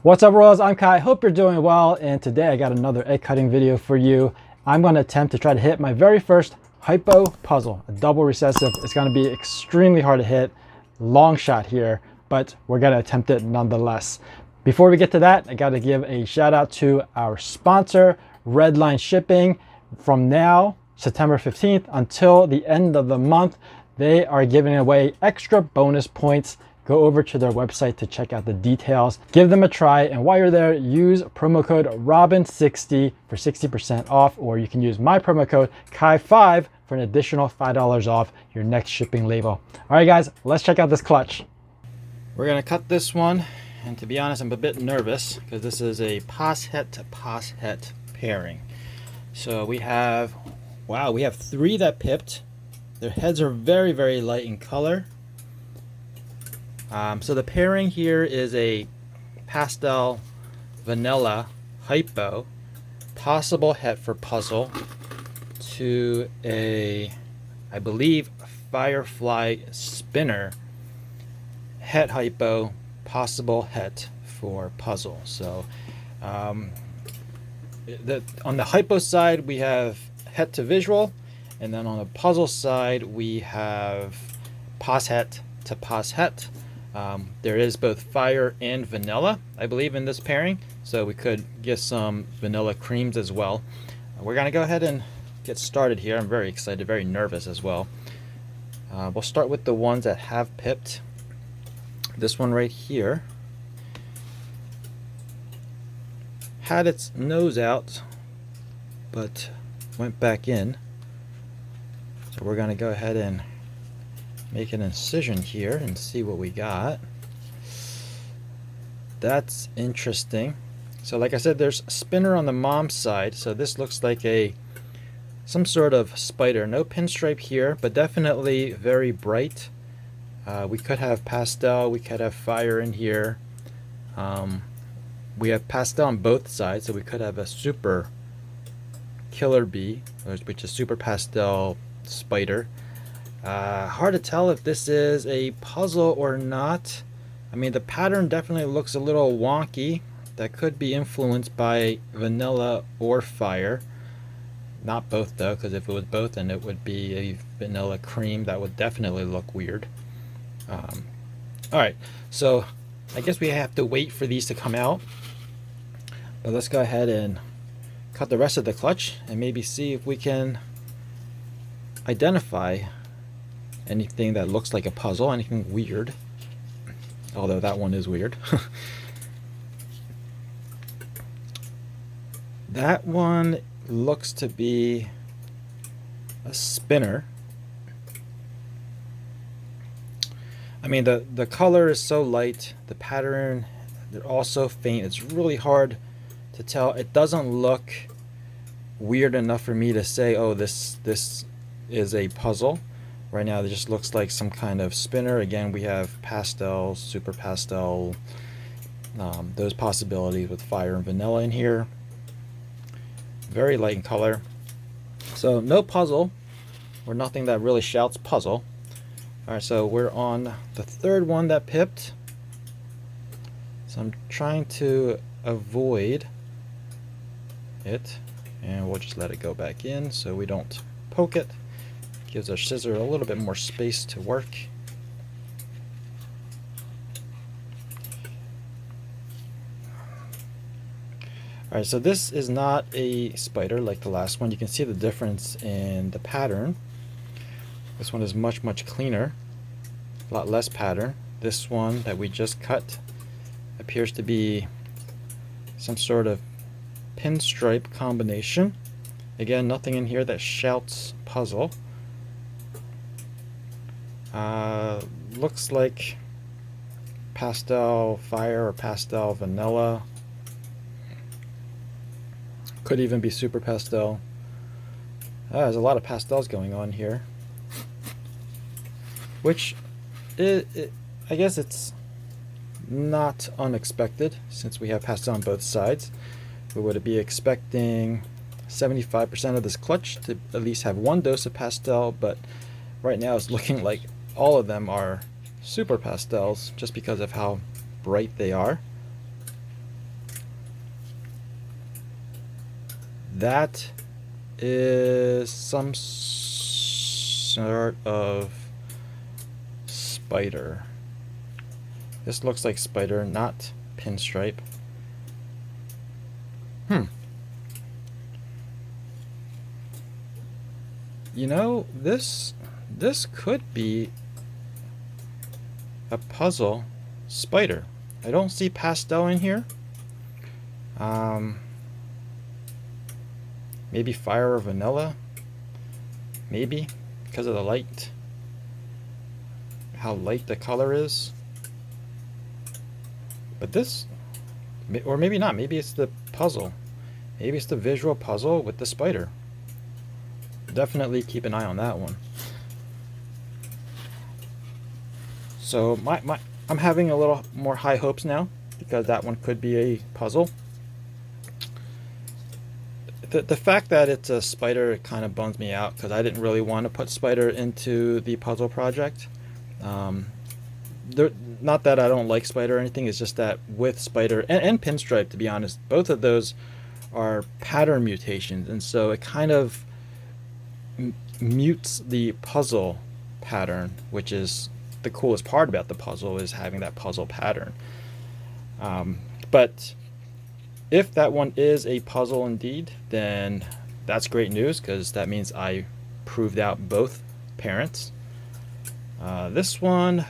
What's up, Royals? I'm Kai. Hope you're doing well. And today I got another egg cutting video for you. I'm going to attempt to try to hit my very first Hypo puzzle, a double recessive. It's going to be extremely hard to hit. Long shot here, but we're going to attempt it nonetheless. Before we get to that, I got to give a shout out to our sponsor, Redline Shipping. From now, September 15th until the end of the month, they are giving away extra bonus points. Go over to their website to check out the details. Give them a try, and while you're there, use promo code ROBIN60 for 60% off, or you can use my promo code KAI5 for an additional $5 off your next shipping label. All right, guys, let's check out this clutch. We're gonna cut this one, and to be honest, I'm a bit nervous because this is a pass het to pass het pairing. So we have, wow, we have 3 that pipped. Their heads are very, very light in color. So the pairing here is a pastel vanilla hypo, possible het for puzzle, to a, I believe, firefly spinner het hypo, possible het for puzzle. So on the hypo side we have het to visual, and then on the puzzle side we have pass het to pass het. There is both fire and vanilla, I believe, in this pairing, so we could get some vanilla creams as well. We're gonna go ahead and get started here. I'm very excited, very nervous as well. We'll start with the ones that have pipped. This one right here had its nose out but went back in, so we're gonna go ahead and make an incision here and see what we got. That's interesting. So like I said, there's a spinner on the mom's side, so this looks like some sort of spider. No pinstripe here, but definitely very bright. We could have pastel, we could have fire in here. We have pastel on both sides, so we could have a super killer bee, which is super pastel spider. Hard to tell if this is a puzzle or not. I mean, the pattern definitely looks a little wonky. That could be influenced by vanilla or fire. Not both though, because if it was both, then it would be a vanilla cream. That would definitely look weird. Alright, so I guess we have to wait for these to come out. But let's go ahead and cut the rest of the clutch and maybe see if we can identify anything that looks like a puzzle, anything weird. Although that one is weird. That one looks to be a spinner. I mean, the color is so light, the pattern, they're all so faint, it's really hard to tell. It doesn't look weird enough for me to say, oh, this is a puzzle. Right now it just looks like some kind of spinner. Again, we have pastel, super pastel, those possibilities with fire and vanilla in here. Very light in color. So no puzzle, or nothing that really shouts puzzle. Alright, so we're on the third one that pipped. So I'm trying to avoid it, and we'll just let it go back in so we don't poke it. Gives our scissor a little bit more space to work. Alright, so this is not a spider like the last one. You can see the difference in the pattern. This one is much, much cleaner. A lot less pattern. This one that we just cut appears to be some sort of pinstripe combination. Again, nothing in here that shouts puzzle. Looks like pastel fire or pastel vanilla. Could even be super pastel. There's a lot of pastels going on here, which I guess it's not unexpected since we have pastel on both sides. We would be expecting 75% of this clutch to at least have one dose of pastel, but right now it's looking like all of them are super pastels just because of how bright they are. That is some sort of spider. This looks like spider, not pinstripe. You know, this could be a puzzle spider. I don't see pastel in here. Maybe fire or vanilla. Maybe because of the light. How light the color is. But this, or maybe not. Maybe it's the puzzle. Maybe it's the visual puzzle with the spider. Definitely keep an eye on that one. So I'm having a little more high hopes now because that one could be a puzzle. The fact that it's a spider kind of bums me out because I didn't really want to put spider into the puzzle project. Not that I don't like spider or anything, it's just that with spider and pinstripe, to be honest, both of those are pattern mutations, and so it kind of mutes the puzzle pattern, which is the coolest part about the puzzle, is having that puzzle pattern. But if that one is a puzzle indeed, then that's great news because that means I proved out both parents. This one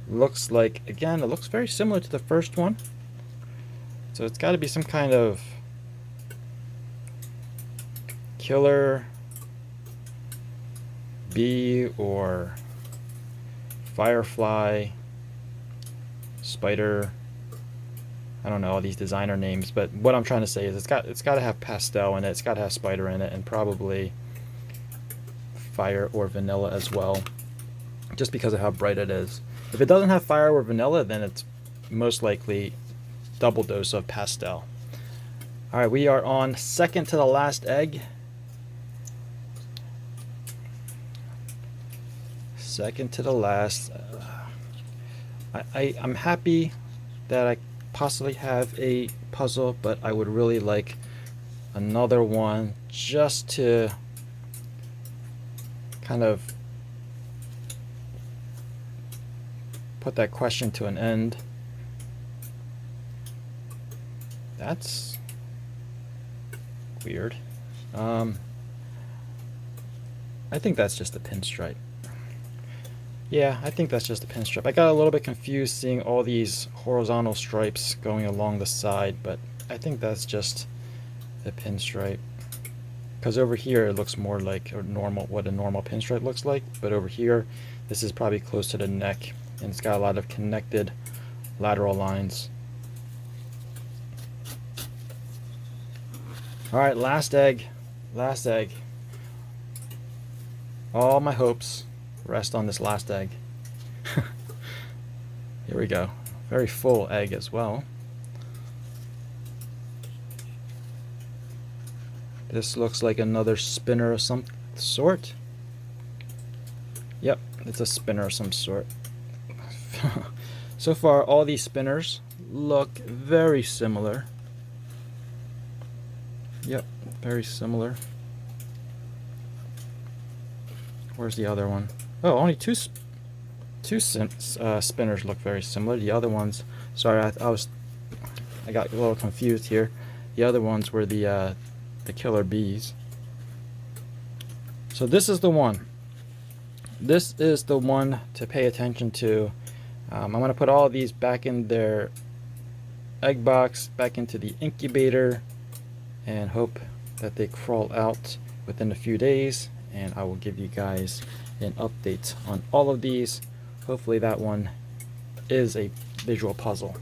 looks like, again, it looks very similar to the first one. So it's got to be some kind of killer bee or firefly, spider. I don't know all these designer names, but what I'm trying to say is it's got to have pastel in it, it's got to have spider in it, and probably fire or vanilla as well, just because of how bright it is. If it doesn't have fire or vanilla, then it's most likely double dose of pastel. All right, we are on second to the last egg. Second to the last. I'm happy that I possibly have a puzzle, but I would really like another one just to kind of put that question to an end. That's weird. I think that's just a pinstripe. Yeah, I think that's just a pinstripe. I got a little bit confused seeing all these horizontal stripes going along the side, but I think that's just a pinstripe. Because over here it looks more like a normal, what a normal pinstripe looks like, but over here this is probably close to the neck, and it's got a lot of connected lateral lines. All right, last egg, last egg. All my hopes rest on this last egg. Here we go. Very full egg as well. This looks like another spinner of some sort. Yep, it's a spinner of some sort. So far, all these spinners look very similar. Yep, very similar. Where's the other one? Oh, only two spinners look very similar. The other ones, sorry, I got a little confused here. The other ones were the killer bees. So this is the one. This is the one to pay attention to. I'm going to put all of these back in their egg box, back into the incubator, and hope that they crawl out within a few days, and I will give you guys an update on all of these. Hopefully that one is a visual puzzle.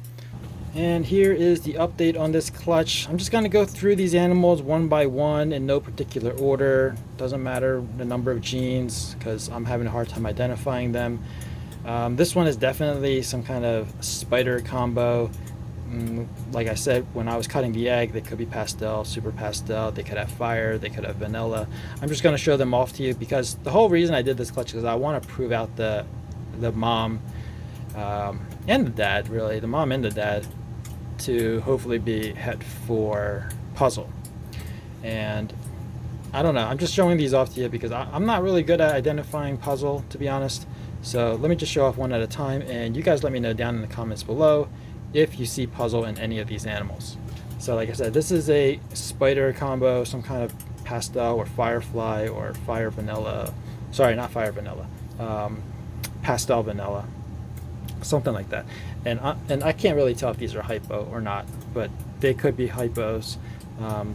And here is the update on this clutch. I'm just going to go through these animals one by one in no particular order. Doesn't matter the number of genes because I'm having a hard time identifying them. This one is definitely some kind of spider combo. Like I said, when I was cutting the egg, they could be pastel, super pastel, they could have fire, they could have vanilla. I'm just going to show them off to you because the whole reason I did this clutch is I want to prove out the mom and the dad, really, the mom and the dad, to hopefully be het for puzzle. And I don't know, I'm just showing these off to you because I'm not really good at identifying puzzle, to be honest. So let me just show off one at a time, and you guys let me know down in the comments below if you see puzzle in any of these animals. So like I said, this is a spider combo, some kind of pastel or firefly or fire vanilla. Sorry, not fire vanilla. Pastel vanilla, something like that. And I can't really tell if these are hypo or not, but they could be hypos,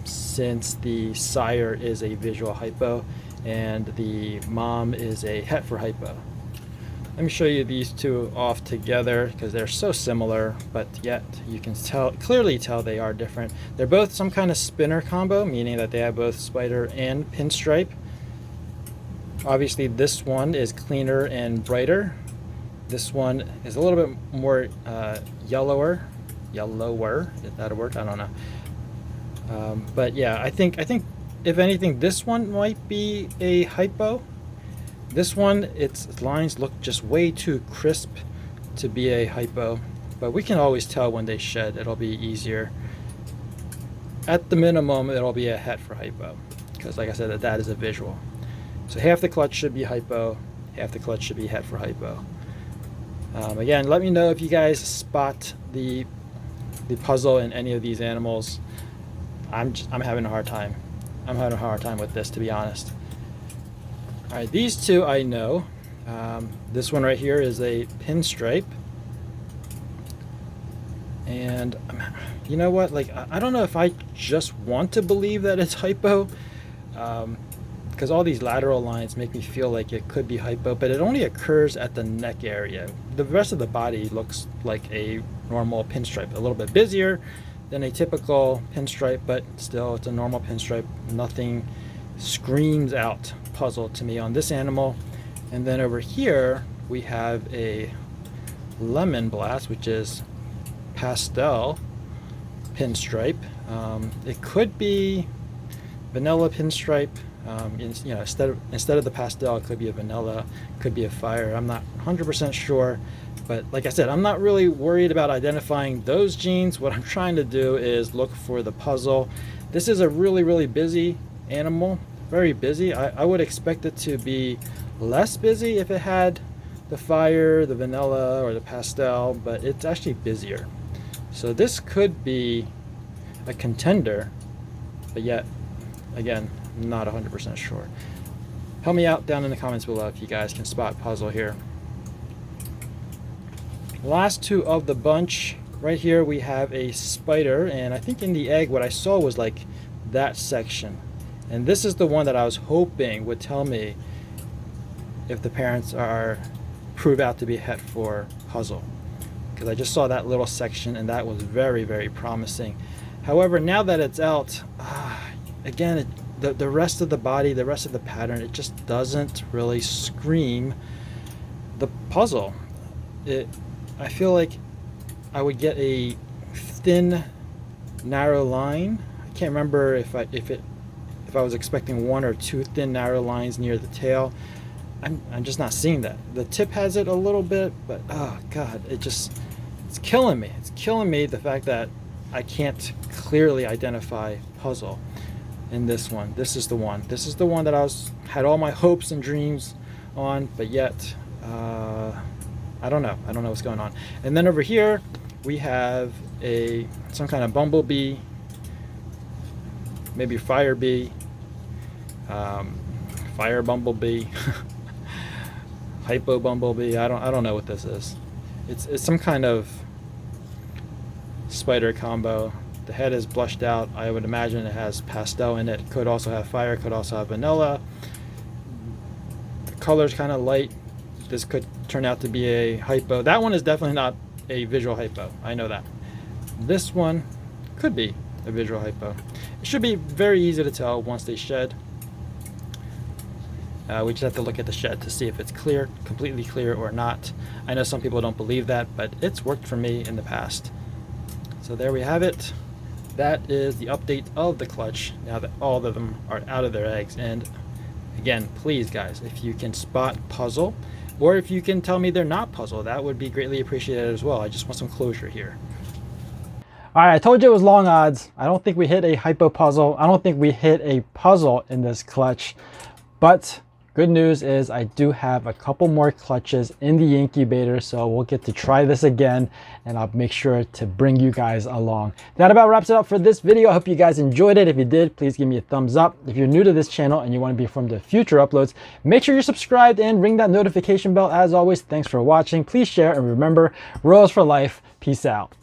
since the sire is a visual hypo and the mom is a het for hypo. Let me show you these two off together because they're so similar, but yet you can clearly tell they are different. They're both some kind of spinner combo, meaning that they have both spider and pinstripe. Obviously this one is cleaner and brighter. This one is a little bit more yellower, is that a word? I don't know. But yeah, I think if anything, this one might be a hypo. This one, its lines look just way too crisp to be a hypo, but we can always tell when they shed. It'll be easier. At the minimum, it'll be a het for hypo, because like I said, that is a visual. So half the clutch should be hypo, half the clutch should be het for hypo. Again, let me know if you guys spot the puzzle in any of these animals. I'm having a hard time. I'm having a hard time with this, to be honest. All right, these two I know. This one right here is a pinstripe. And you know what? Like, I don't know if I just want to believe that it's hypo, because all these lateral lines make me feel like it could be hypo, but it only occurs at the neck area. The rest of the body looks like a normal pinstripe, a little bit busier than a typical pinstripe, but still it's a normal pinstripe. Nothing screams out puzzle to me on this animal. And then over here we have a lemon blast, which is pastel pinstripe. It could be vanilla pinstripe. You know, instead of the pastel, it could be a vanilla, could be a fire. I'm not 100% sure, but like I said, I'm not really worried about identifying those genes. What I'm trying to do is look for the puzzle. This is a really busy animal, very busy. I would expect it to be less busy if it had the fire, the vanilla, or the pastel, but it's actually busier. So this could be a contender, but yet again, not 100% sure. Help me out down in the comments below if you guys can spot puzzle here. Last two of the bunch. Right here we have a spider, and I think in the egg what I saw was like that section. And this is the one that I was hoping would tell me if the parents prove out to be het for puzzle, because I just saw that little section and that was very promising. However, now that it's out, again, the rest of the body, the rest of the pattern, it just doesn't really scream the puzzle. I feel like I would get a thin, narrow line. I can't remember if I was expecting one or two thin, narrow lines near the tail. I'm just not seeing that. The tip has it a little bit, but oh god, it's killing me. It's killing me, the fact that I can't clearly identify puzzle in this one. This is the one. This is the one that I had all my hopes and dreams on, but yet I don't know. I don't know what's going on. And then over here we have some kind of bumblebee, maybe fire bee, fire bumblebee, hypo bumblebee. I don't know what this is. It's some kind of spider combo. The head is blushed out. I would imagine it has pastel in it. Could also have fire, could also have vanilla. The color's kind of light. This could turn out to be a hypo. That one is definitely not a visual hypo. I know that. This one could be a visual hypo. It should be very easy to tell once they shed. We just have to look at the shed to see if it's clear, completely clear or not. I know some people don't believe that, but it's worked for me in the past. So there we have it. That is the update of the clutch now that all of them are out of their eggs. And again, please guys, if you can spot puzzle, or if you can tell me they're not puzzle, that would be greatly appreciated as well. I just want some closure here. All right, I told you it was long odds. I don't think we hit a hypo puzzle. I don't think we hit a puzzle in this clutch, but good news is I do have a couple more clutches in the incubator, so we'll get to try this again, and I'll make sure to bring you guys along. That about wraps it up for this video. I hope you guys enjoyed it. If you did, please give me a thumbs up. If you're new to this channel and you want to be informed of future uploads, make sure you're subscribed and ring that notification bell. As always, thanks for watching. Please share, and remember, rules for life. Peace out.